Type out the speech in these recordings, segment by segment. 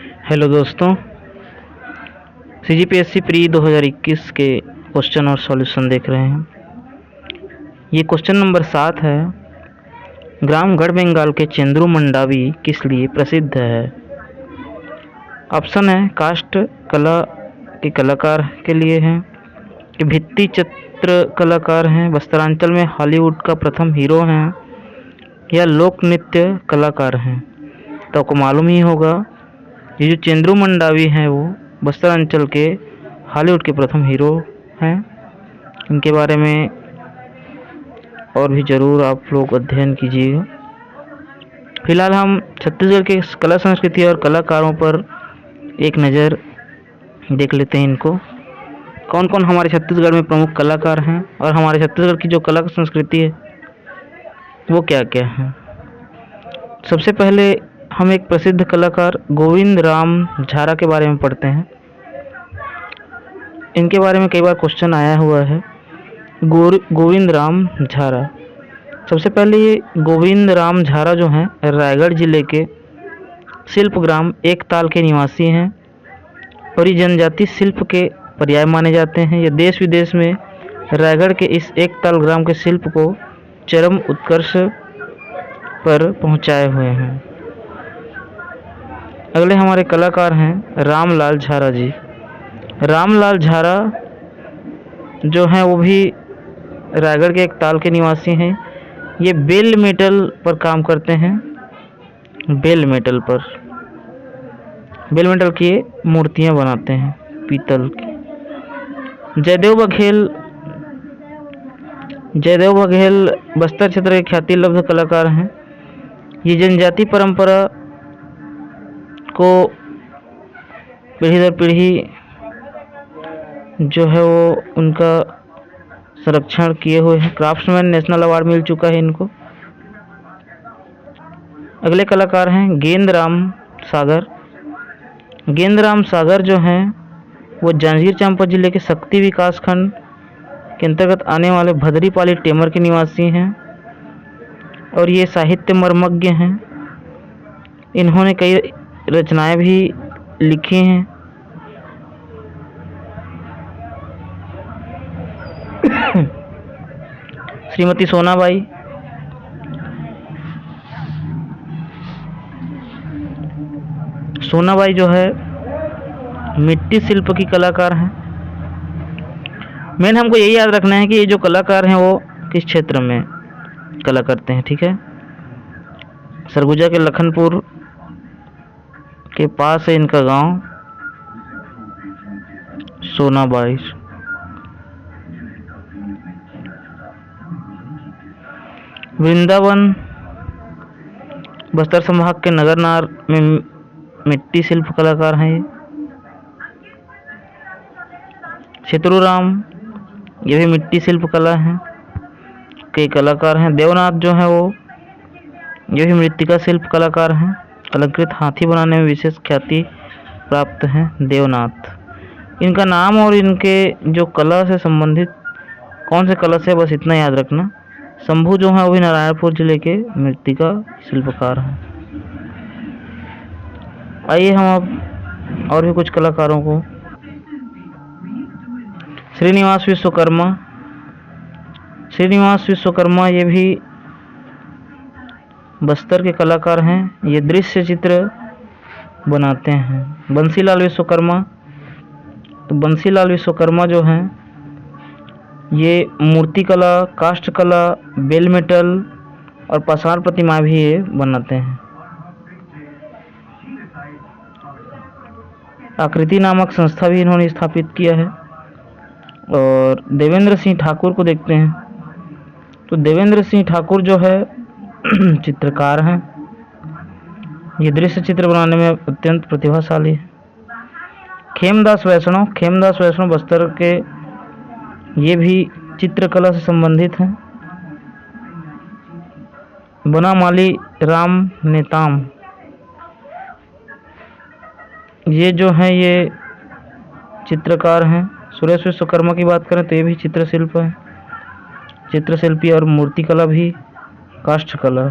Hello दोस्तों, CGPSC pre 2021 के question और सॉल्यूशन देख रहे हैं। ये क्वेश्चन नंबर 7 है। ग्राम गढ़ बंगाल के चंद्रू मंडावी किस लिए प्रसिद्ध है? ऑप्शन है काष्ठ कला के कलाकार के लिए है, कि भित्ति चित्र कलाकार हैं, वस्त्रांचल में हॉलीवुड का प्रथम हीरो हैं, या लोक नृत्य कलाकार हैं। तो आपको मालूम ही होगा, ये जो चंद्रू मंडावी हैं वो वस्त्रांचल के हॉलीवुड के प्रथम हीरो हैं। इनके बारे में और भी ज़रूर आप लोग अध्ययन कीजिएगा। फिलहाल हम छत्तीसगढ़ के कला संस्कृति और कलाकारों पर एक नज़र देख लेते हैं। इनको कौन कौन हमारे छत्तीसगढ़ में प्रमुख कलाकार हैं और हमारे छत्तीसगढ़ की जो कला संस्कृति है वो क्या क्या है। सबसे पहले हम एक प्रसिद्ध कलाकार गोविंद राम झारा के बारे में पढ़ते हैं। इनके बारे में कई बार क्वेश्चन आया हुआ है। गोविंद राम झारा, सबसे पहले ये गोविंद राम झारा जो हैं रायगढ़ जिले के शिल्पग्राम एक ताल के निवासी हैं और ये जनजाति शिल्प के पर्याय माने जाते हैं। ये देश विदेश में रायगढ़ के इस एक ताल ग्राम के शिल्प को चरम उत्कर्ष पर पहुंचाए हुए हैं। अगले हमारे कलाकार हैं रामलाल झारा जी। रामलाल झारा जो हैं वो भी रायगढ़ के एक ताल के निवासी हैं। ये बेल मेटल पर काम करते हैं। बेल मेटल की मूर्तियां बनाते हैं पीतल की। जयदेव बघेल बस्तर क्षेत्र के ख्याति लब्ध कलाकार हैं। ये जनजाति परंपरा को पीढ़ी दर पीढ़ी जो है वो उनका संरक्षण किए हुए हैं। क्राफ्ट्समैन नेशनल अवार्ड मिल चुका है इनको। अगले कलाकार हैं गेंदराम सागर। गेंदराम सागर जो हैं वो जांजगीर चांपा जिले के शक्ति विकास खंड के अंतर्गत आने वाले भदरीपाली टेमर के निवासी हैं और ये साहित्य मर्मज्ञ हैं। इन्होंने कई रचनाएं भी लिखी हैं। श्रीमती सोनाबाई, सोनाबाई जो है मिट्टी शिल्प की कलाकार हैं। मेन हमको यही याद रखना है कि ये जो कलाकार हैं वो किस क्षेत्र में कला करते हैं। ठीक है, सरगुजा के लखनपुर के पास है इनका गांव सोनाबाई। वृंदावन बस्तर संभाग के नगरनार में मिट्टी शिल्प कलाकार हैं। ये शत्रुराम, ये भी मिट्टी शिल्प कला हैं के कलाकार हैं। देवनाथ जो है वो ये भी मृत्तिका शिल्प कलाकार हैं। अलंकृत हाथी बनाने में विशेष ख्याति प्राप्त हैं देवनाथ। इनका नाम और इनके जो कला से संबंधित कौन से कला से, बस इतना याद रखना। शंभू जो है वो भी नारायणपुर जिले के मृत्तिका शिल्पकार हैं। आइए हम अब और भी कुछ कलाकारों को। श्रीनिवास विश्वकर्मा ये भी बस्तर के कलाकार हैं। ये दृश्य चित्र बनाते हैं। बंसीलाल विश्वकर्मा, तो बंसीलाल विश्वकर्मा जो हैं ये मूर्ति कला, काष्ठ कला, बेल मेटल और पाषाण प्रतिमा भी ये बनाते हैं। आकृति नामक संस्था भी इन्होंने स्थापित किया है। और देवेंद्र सिंह ठाकुर को देखते हैं, तो देवेंद्र सिंह ठाकुर जो है चित्रकार हैं। ये दृश्य चित्र बनाने में अत्यंत प्रतिभाशाली है। खेमदास वैष्णव बस्तर के ये भी चित्रकला से संबंधित हैं। बनामाली राम नेताम, ये जो हैं ये चित्रकार हैं। सुरेश विश्वकर्मा की बात करें तो ये भी चित्रशिल्प है, चित्रशिल्पी और मूर्तिकला भी काष्ठ कला।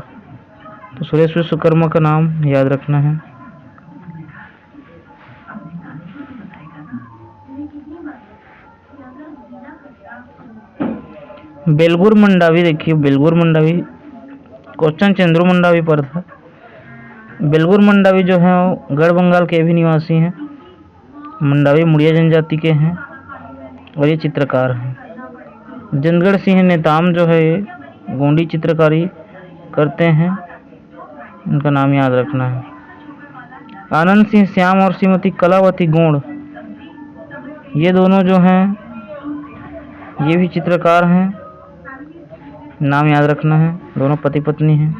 तो सुरेश विश्वकर्मा का नाम याद रखना है। बेलगुर मंडावी, देखिए बेलगुर मंडावी क्वेश्चन चंद्रू मंडावी पर था। बेलगुर मंडावी जो है वो गढ़ बंगाल के भी निवासी हैं। मंडावी मुड़िया जनजाति के हैं और ये चित्रकार हैं। जनगढ़ सिंह नेताम जो है ये गोंडी चित्रकारी करते हैं, इनका नाम याद रखना है। आनंद सिंह श्याम और श्रीमती कलावती गोंड, ये दोनों जो हैं ये भी चित्रकार हैं, नाम याद रखना है, दोनों पति पत्नी हैं।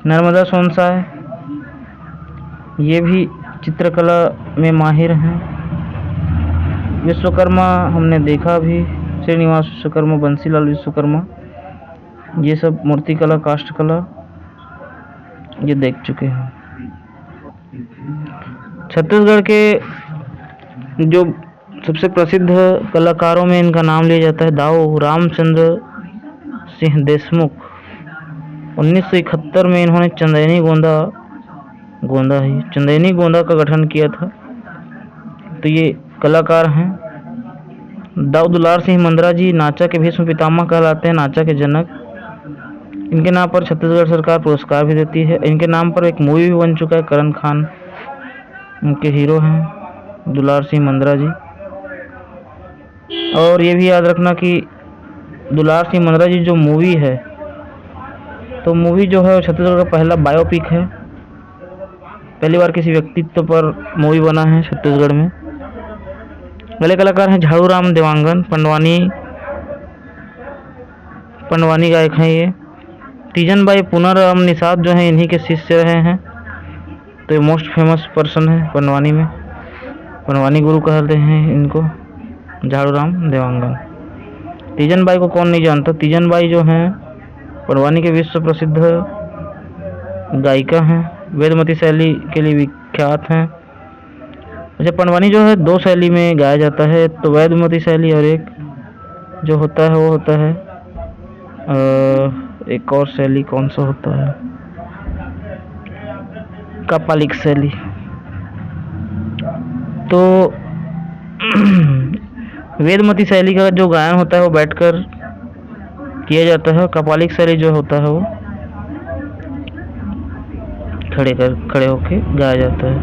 नर्मदा सोनसाय, ये भी चित्रकला में माहिर हैं। विश्वकर्मा हमने देखा भी, श्रीनिवास विश्वकर्मा, बंसीलाल विश्वकर्मा, ये सब मूर्तिकला काष्ठकला ये देख चुके हैं। छत्तीसगढ़ के जो सबसे प्रसिद्ध कलाकारों में इनका नाम लिया जाता है दाऊ रामचंद्र सिंह देशमुख। 1971 में इन्होंने चंदेनी गोंदा का गठन किया था, तो ये कलाकार हैं। दाऊ दुलार सिंह मंदरा जी नाचा के भीष्म पितामह कहलाते हैं, नाचा के जनक। इनके नाम पर छत्तीसगढ़ सरकार पुरस्कार भी देती है। इनके नाम पर एक मूवी भी बन चुका है, करण खान इनके हीरो हैं, दुलार सिंह मंदरा जी। और ये भी याद रखना कि दुलार सिंह मंदरा जी जो मूवी है, तो मूवी जो है वो छत्तीसगढ़ का पहला बायोपिक है। पहली बार किसी व्यक्तित्व पर मूवी बना है छत्तीसगढ़ में। पहले कलाकार हैं झाड़ू राम देवांगन, पंडवानी गायक हैं ये। तीजन बाई पुनरराम निषाद जो हैं इन्हीं के शिष्य रहे हैं, तो ये मोस्ट फेमस पर्सन है पंडवानी में, पंडवानी गुरु कहते हैं इनको, झाड़ू राम देवांगन। तीजन बाई को कौन नहीं जानता। तीजन बाई जो हैं पंडवानी के विश्व प्रसिद्ध गायिका हैं, वेदमती शैली के लिए विख्यात हैं। अच्छा, पंडवानी जो है दो शैली में गाया जाता है, तो वेदमती शैली और एक जो होता है वो होता है एक और शैली कौन सा होता है, कपालिक शैली। तो वेदमती शैली का जो गायन होता है वो बैठकर किया जाता है, कपालिक शैली जो होता है वो खड़े होके गाया जाता है।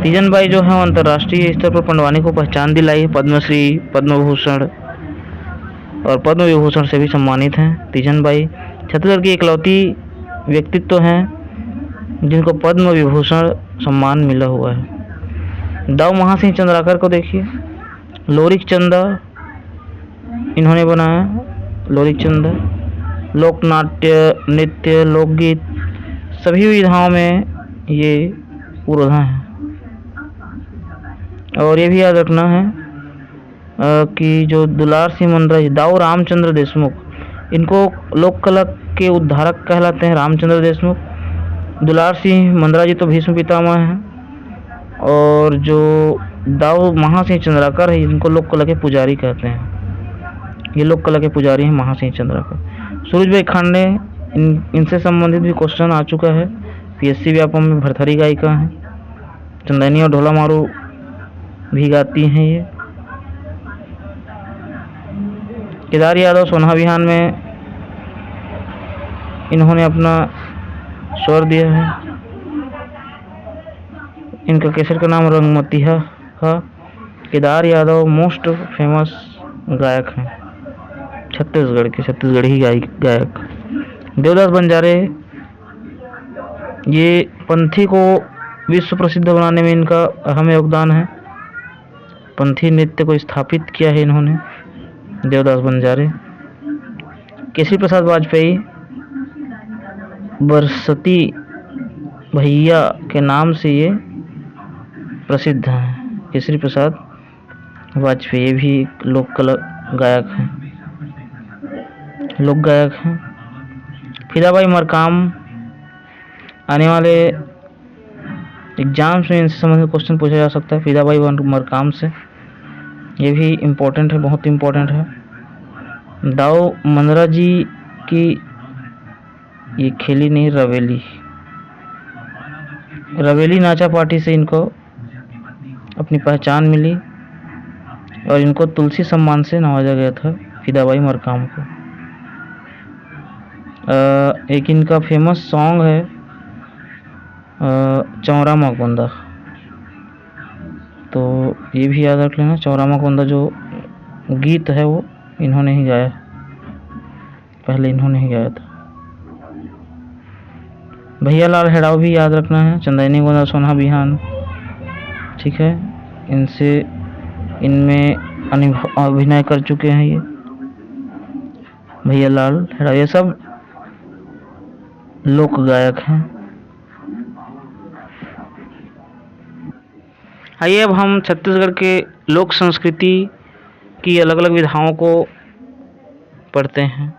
तीजन बाई जो है अंतर्राष्ट्रीय स्तर पर पंडवानी को पहचान दिलाई है, पद्मश्री, पद्म भूषण और पद्म विभूषण से भी सम्मानित हैं। तीजन बाई छत्तीसगढ़ की इकलौती व्यक्तित्व हैं जिनको पद्म विभूषण सम्मान मिला हुआ है। दाऊ महासिंह चंद्राकर को देखिए, लोरिक चंदा इन्होंने बनाया, लोरिक चंदा। लोकनाट्य, नृत्य, लोकगीत सभी विधाओं में ये पुरोधा हैं। और ये भी याद रखना है कि जो दुलार सिंह मंदरा जी, दाऊ रामचंद्र देशमुख, इनको लोक कला के उद्धारक कहलाते हैं, रामचंद्र देशमुख। दुलार सिंह मंदरा जी तो भीष्म पितामह हैं, और जो दाऊ महासिंह चंद्राकर है इनको लोक कला के पुजारी कहते हैं, ये लोक कला के पुजारी हैं महासिंह चंद्राकर। सूरज भाई खांडे, इनसे संबंधित भी क्वेश्चन आ चुका है, पीएससी व्यापम में भरथरी गायिका हैं, चंदैनी और ढोला मारू भी गाती हैं ये। केदार यादव सोना बिहान में इन्होंने अपना स्वर दिया है, इनका केसर का नाम रंगमतिया था। केदार यादव मोस्ट फेमस गायक हैं छत्तीसगढ़ के, छत्तीसगढ़ी गायक। देवदास बंजारे, ये पंथी को विश्व प्रसिद्ध बनाने में इनका अहम योगदान है, पंथी नृत्य को स्थापित किया है इन्होंने, देवदास बंजारे। केसरी प्रसाद वाजपेयी बरसती भैया के नाम से ये प्रसिद्ध हैं, केसरी प्रसाद वाजपेयी भी लोक कला गायक हैं, लोक गायक हैं। फिदाबाई मरकाम, आने वाले एग्जाम्स में इनसे संबंधित क्वेश्चन पूछा जा सकता है, फिदाबाई मरकाम से, ये भी इम्पोर्टेंट है, बहुत इम्पोर्टेंट है। दाऊ मंदरा जी की ये खेली नहीं रवेली नाचा पार्टी से इनको अपनी पहचान मिली और इनको तुलसी सम्मान से नवाजा गया था, फिदाबाई मरकाम को। एक इनका फेमस सॉन्ग है चौरा मकबंदा, तो ये भी याद रख लेना। चौरा मकबंदा जो गीत है वो इन्होंने ही गाया, पहले इन्होंने ही गाया था। भैया लाल हेड़ाव भी याद रखना है, चंदैनी गोंदा सोना बिहान, ठीक है। इनमें अभिनय कर चुके हैं ये भैया लाल हेड़ाव, ये सब लोक गायक हैं। आइए अब हम छत्तीसगढ़ के लोक संस्कृति की अलग अलग विधाओं को पढ़ते हैं।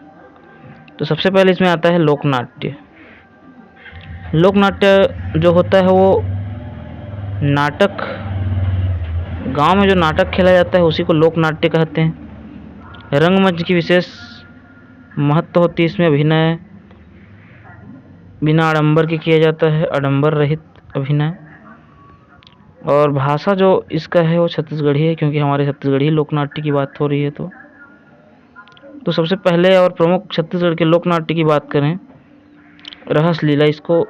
तो सबसे पहले इसमें आता है लोकनाट्य। लोकनाट्य जो होता है वो नाटक, गांव में जो नाटक खेला जाता है उसी को लोकनाट्य कहते हैं। रंगमंच की विशेष महत्व होती है इसमें, अभिनय बिना आडंबर के किया जाता है, आडंबर रहित अभिनय। और भाषा जो इसका है वो छत्तीसगढ़ी है, क्योंकि हमारे छत्तीसगढ़ी लोकनाट्य की बात हो रही है। तो सबसे पहले और प्रमुख छत्तीसगढ़ के लोकनाट्य की बात करें, रहस लीला, इसको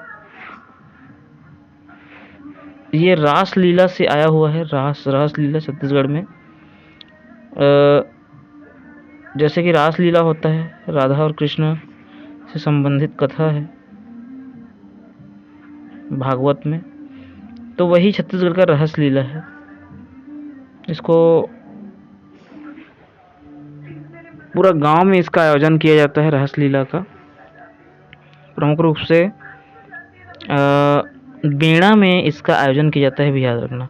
ये रास लीला से आया हुआ है। रास लीला छत्तीसगढ़ में जैसे कि रास लीला होता है, राधा और कृष्ण से संबंधित कथा है भागवत में, तो वही छत्तीसगढ़ का रहस लीला है। इसको पूरा गांव में इसका आयोजन किया जाता है। रहस लीला का प्रमुख रूप से बेड़ा में इसका आयोजन किया जाता है, भी याद रखना।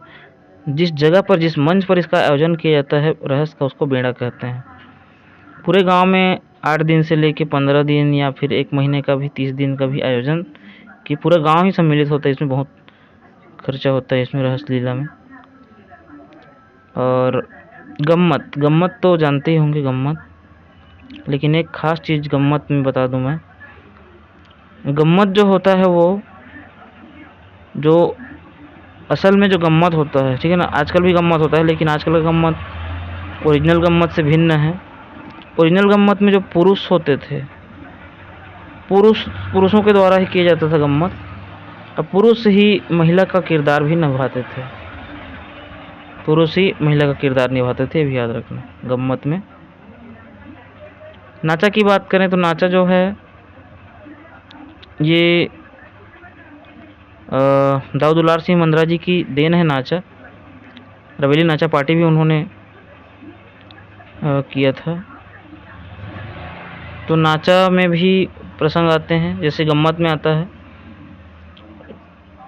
जिस जगह पर, जिस मंच पर इसका आयोजन किया जाता है रहस का, उसको बेड़ा कहते हैं। पूरे गांव में 8 दिन से लेके 15 दिन या फिर 1 महीने का भी, 30 दिन का भी आयोजन कि पूरा गांव ही सम्मिलित होता है। इसमें बहुत खर्चा होता है इसमें रहस लीला में। और गम्मत तो जानते ही होंगे गम्मत, लेकिन एक ख़ास चीज़ गम्मत में बता दूं मैं। गम्मत जो होता है वो, जो असल में जो गम्मत होता है, ठीक है ना, आजकल भी गम्मत होता है, लेकिन आजकल का गम्मत ओरिजिनल गम्मत से भिन्न है। ओरिजिनल गम्मत में जो पुरुष होते थे, पुरुषों के द्वारा ही किया जाता था गम्मत, और पुरुष ही महिला का किरदार भी निभाते थे। पुरुष ही महिला का किरदार निभाते थे, भी याद रखना गम्मत में। नाचा की बात करें तो नाचा जो है ये दाऊ दुलार सिंह मंदरा जी की देन है। नाचा रवेली नाचा पार्टी भी उन्होंने किया था। तो नाचा में भी प्रसंग आते हैं जैसे गम्मत में आता है,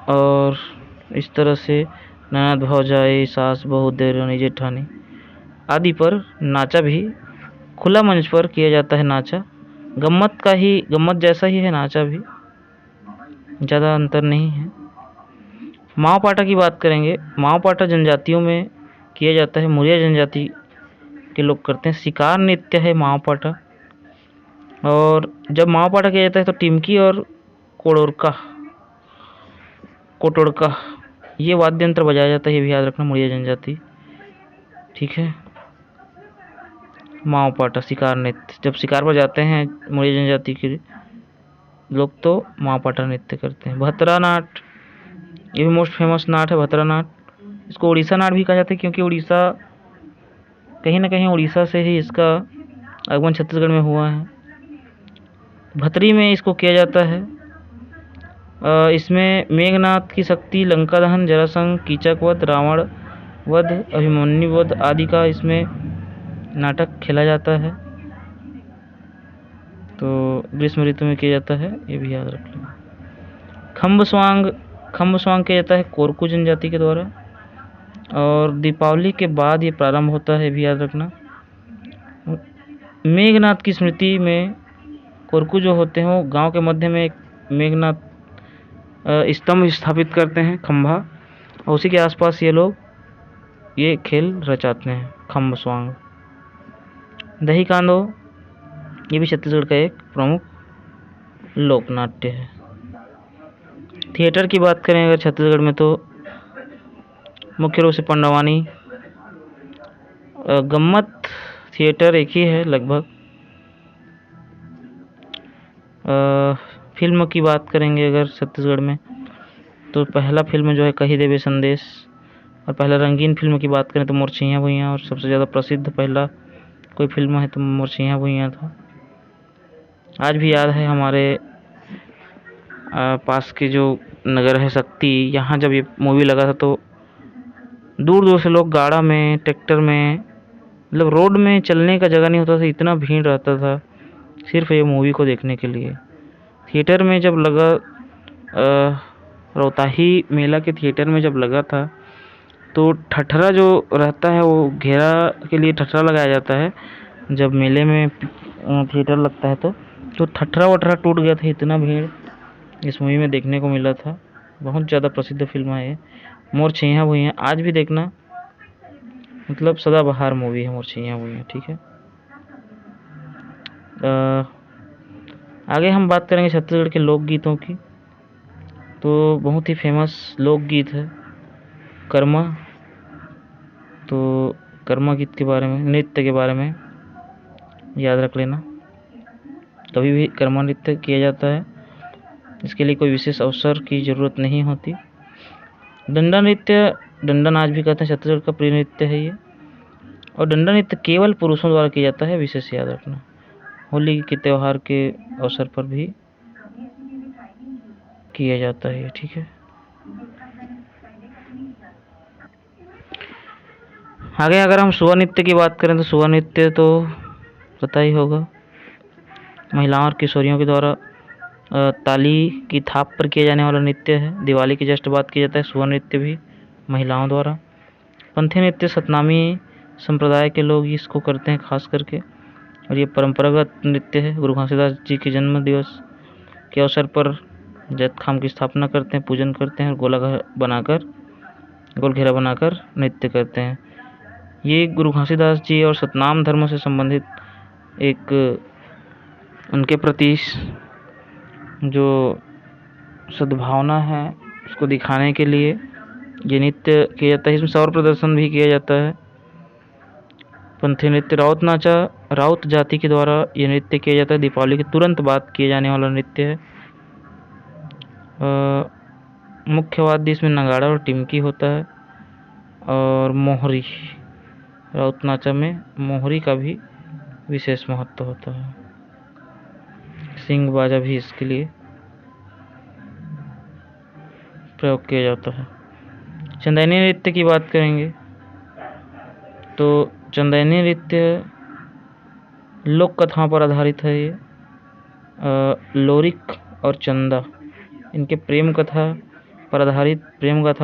और इस तरह से ननद भौजाई, सास बहू, देवरानी जेठानी आदि पर नाचा भी खुला मंच पर किया जाता है। नाचा गम्मत जैसा ही है नाचा भी, ज़्यादा अंतर नहीं है। माव पाटा की बात करेंगे। माव पाटा जनजातियों में किया जाता है, मुरिया जनजाति के लोग करते हैं। शिकार नृत्य है माव पाटा। और जब माव पाटा किया जाता है तो टिमकी और कोटोड़का ये वाद्य यंत्र बजाया जाता है, ये भी याद रखना, मुरिया जनजाति, ठीक है। माव पाटा शिकार नृत्य, जब शिकार पर जाते हैं मुरिया जनजाति के लोग तो माव पाटा नृत्य करते हैं। भतरा नाट, ये भी मोस्ट फेमस नाट है भतरा नाट। इसको उड़ीसा नाट भी कहा जाता है, क्योंकि उड़ीसा, कहीं ना कहीं उड़ीसा से ही इसका आगमन छत्तीसगढ़ में हुआ है। भतरी में इसको किया जाता है। इसमें मेघनाथ की शक्ति, लंका दहन, जरासंध, कीचक वध, रावण वध, अभिमन्यु वध आदि का इसमें नाटक खेला जाता है। तो ग्रीष्म ऋतु में किया जाता है, ये भी याद रख लेना। खम्ब स्वांग किया जाता है कोरकू जनजाति के द्वारा, और दीपावली के बाद ये प्रारंभ होता है, भी याद रखना। मेघनाथ की स्मृति में कोरकू जो होते हैं वो गांव के मध्य में एक मेघनाथ स्तंभ स्थापित करते हैं, खंभा, और उसी के आसपास ये लोग ये खेल रचाते हैं, खम्ब स्वांग। दही कांदो, ये भी छत्तीसगढ़ का एक प्रमुख लोकनाट्य है। थिएटर की बात करें अगर छत्तीसगढ़ में, तो मुख्य रूप से पंडवानी। गम्मत थिएटर एक ही है लगभग। फिल्म की बात करेंगे अगर छत्तीसगढ़ में, तो पहला फिल्म जो है कही देवे संदेश, और पहला रंगीन फिल्म की बात करें तो मोरछियाँ भुइयाँ, और सबसे ज़्यादा प्रसिद्ध पहला कोई फिल्म है तो मोरछियाँ भुइयाँ था। आज भी याद है हमारे पास के जो नगर है शक्ति, यहाँ जब ये मूवी लगा था तो दूर दूर से लोग गाड़ा में, ट्रैक्टर में, मतलब रोड में चलने का जगह नहीं होता था, इतना भीड़ रहता था सिर्फ ये मूवी को देखने के लिए। थिएटर में जब लगा, रोहताही मेला के थिएटर में जब लगा था तो ठठरा जो रहता है वो घेरा के लिए ठठरा लगाया जाता है जब मेले में थिएटर लगता है तो ठठरा वठरा टूट गया था, इतना भीड़ इस मूवी में देखने को मिला था। बहुत ज़्यादा प्रसिद्ध फिल्म है ये मोरछियाँ भुइयाँ। आज भी देखना, मतलब सदाबहार मूवी है मोरछियाँ भुइयाँ, ठीक है। आगे हम बात करेंगे छत्तीसगढ़ के लोकगीतों की। तो बहुत ही फेमस लोकगीत है कर्मा। तो कर्मा गीत के बारे में, नृत्य के बारे में याद रख लेना, कभी भी कर्मा नृत्य किया जाता है, इसके लिए कोई विशेष अवसर की ज़रूरत नहीं होती। डंडा नृत्य, डंडा नाच भी कहते हैं, छत्तीसगढ़ का प्रिय नृत्य है ये। और डंडा नृत्य केवल पुरुषों द्वारा किया जाता है, विशेष याद रखना। होली के त्यौहार के अवसर पर भी किया जाता है, ठीक है। आगे अगर हम सुआ नृत्य की बात करें तो सुआ नृत्य तो पता ही होगा, महिलाओं और किशोरियों के द्वारा ताली की थाप पर किया जाने वाला नृत्य है। दिवाली की जस्ट बात की जाता है, सुआ नृत्य भी महिलाओं द्वारा। पंथी नृत्य सतनामी संप्रदाय के लोग इसको करते हैं खास करके, और ये परंपरागत नृत्य है। गुरु घासीदास जी के जन्म दिवस के अवसर पर जैतखाम की स्थापना करते हैं, पूजन करते हैं और गोल घेरा बनाकर नृत्य करते हैं। ये गुरु घासीदास जी और सतनाम धर्म से संबंधित एक उनके प्रति जो सद्भावना है उसको दिखाने के लिए ये नृत्य किया जाता है। इसमें सौर प्रदर्शन भी किया जाता है। पंथी नृत्य राउत जाति के द्वारा ये नृत्य किया जाता है। दीपावली के तुरंत बाद किए जाने वाला नृत्य है। मुख्य वाद्य इसमें नगाड़ा और टिमकी होता है, और मोहरी, राउत नाचा में मोहरी का भी विशेष महत्व होता है। सिंग बाजा भी इसके लिए प्रयोग किया जाता है। चंदैनी नृत्य की बात करेंगे तो चंदैनी नृत्य लोक कथाओं पर आधारित है। ये लोरिक और चंदा, इनके प्रेम गाथा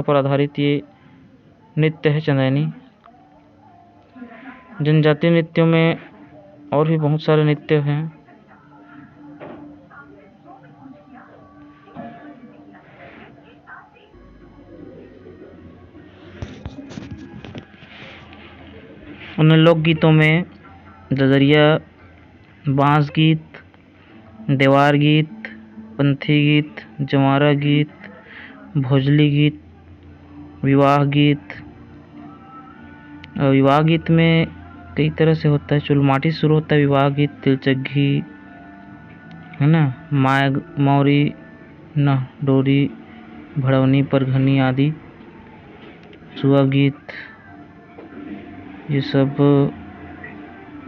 पर आधारित ये नृत्य है चंदैनी। जनजातीय नृत्यों में और भी बहुत सारे नृत्य हैं। उन लोकगीतों में ददरिया, बांस गीत, देवार गीत, पंथी गीत, जमारा गीत, भोजली गीत, विवाह गीत। विवाह गीत में कई तरह से होता है। चुलमाटी शुरू होता है विवाह गीत, तिलचग्घी है ना, माय मौरी न डोरी, भड़वनी परघनी आदि। सुआ गीत, ये सब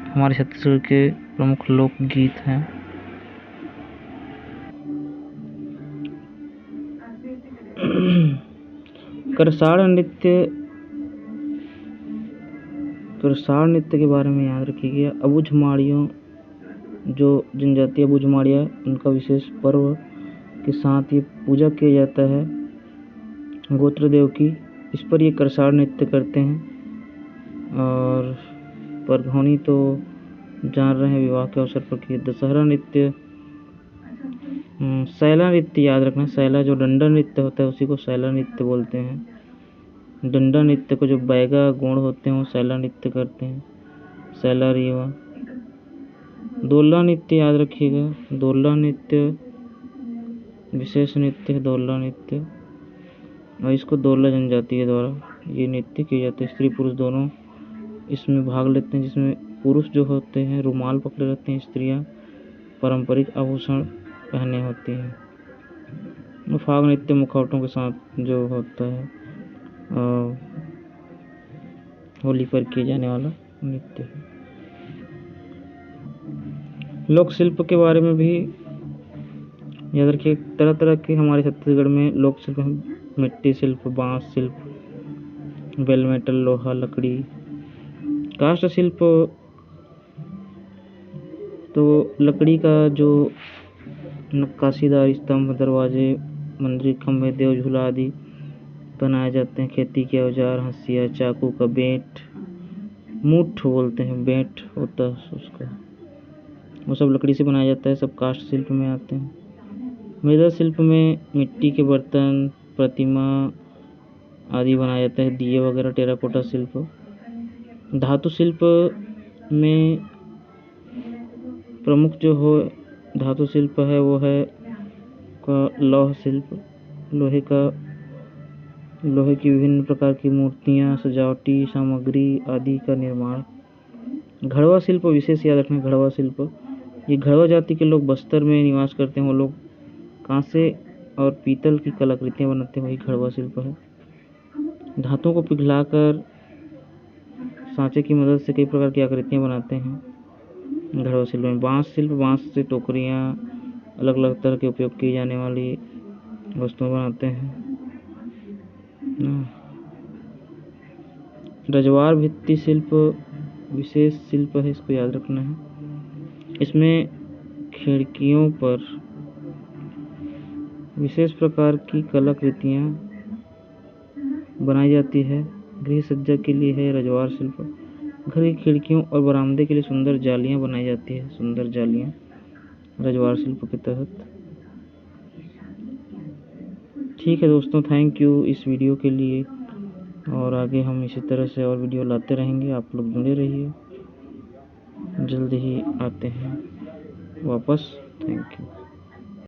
हमारे छत्तीसगढ़ के प्रमुख लोकगीत हैं। करसाड़ नृत्य के बारे में याद रखिएगा। अबुझमाड़ियों, जो जनजातीय अबुझमाड़िया, उनका विशेष पर्व के साथ ये पूजा किया जाता है गोत्रदेव की। इस पर ये करसाड़ नृत्य करते हैं। और परघौनी तो जान रहे हैं, विवाह के अवसर पर किए। दशहरा नृत्य, सैला नृत्य याद रखना। सैला जो डंडा नृत्य होता है उसी को सैला नृत्य बोलते हैं। डंडा नृत्य को जो बैगा गोंड होते हैं वो सैला नृत्य करते हैं, सैला रीवा। दोला नृत्य याद रखिएगा। दोला नृत्य विशेष नृत्य है, दोला नृत्य, और इसको दोला जनजाति के द्वारा ये नृत्य किए जाते हैं। स्त्री पुरुष दोनों इसमें भाग लेते हैं, जिसमें पुरुष जो होते हैं रुमाल पकड़े रहते हैं, स्त्रियां पारंपरिक आभूषण पहने होती हैं। फाग नृत्य मुखौटों के साथ जो होता है होली पर किए जाने वाला नृत्य है। लोक शिल्प के बारे में भी याद रखिए, तरह तरह के हमारे छत्तीसगढ़ में लोक शिल्प हैं। मिट्टी शिल्प, बांस शिल्प, बेल मेटल, लोहा, लकड़ी। काष्ठ शिल्प तो लकड़ी का जो नक्काशीदार स्तंभ, दरवाजे, मंदिर, खंभे, देव झूला आदि बनाए जाते हैं। खेती के औजार, हंसिया, चाकू का बेंट, मूठ बोलते हैं, बेंट होता है उसका, वो सब लकड़ी से बनाया जाता है। सब काष्ठ शिल्प में आते हैं। मृदा शिल्प में मिट्टी के बर्तन, प्रतिमा आदि बनाया जाता है। दिए वगैरह। टेराकोटा शिल्प। धातु शिल्प में प्रमुख जो हो धातु शिल्प है वो है लौह शिल्प। लोहे की विभिन्न प्रकार की मूर्तियां, सजावटी सामग्री आदि का निर्माण। घड़वा शिल्प विशेष याद रखना। घड़वा शिल्प, ये घड़वा जाति के लोग बस्तर में निवास करते हैं। वो लोग कांसे और पीतल की कलाकृतियां बनाते हैं, वही घड़वा शिल्प है। धातुओं को पिघलाकर सांचे की मदद से कई प्रकार की आकृतियां बनाते हैं घड़वा शिल्प में। बांस शिल्प, बांस से टोकरियां, अलग अलग तरह के उपयोग की जाने वाली वस्तुएं बनाते हैं। रजवार भित्ति शिल्प विशेष शिल्प है, इसको याद रखना है। इसमें खिड़कियों पर विशेष प्रकार की कलाकृतियां बनाई जाती है। गृह सज्जा के लिए है रजवार शिल्प। घर की खिड़कियों और बरामदे के लिए सुंदर जालियां बनाई जाती है, सुंदर जालियां रजवार शिल्प के तहत। ठीक है दोस्तों, थैंक यू इस वीडियो के लिए, और आगे हम इसी तरह से और वीडियो लाते रहेंगे। आप लोग जुड़े रहिए, जल्द ही आते हैं वापस। Thank you.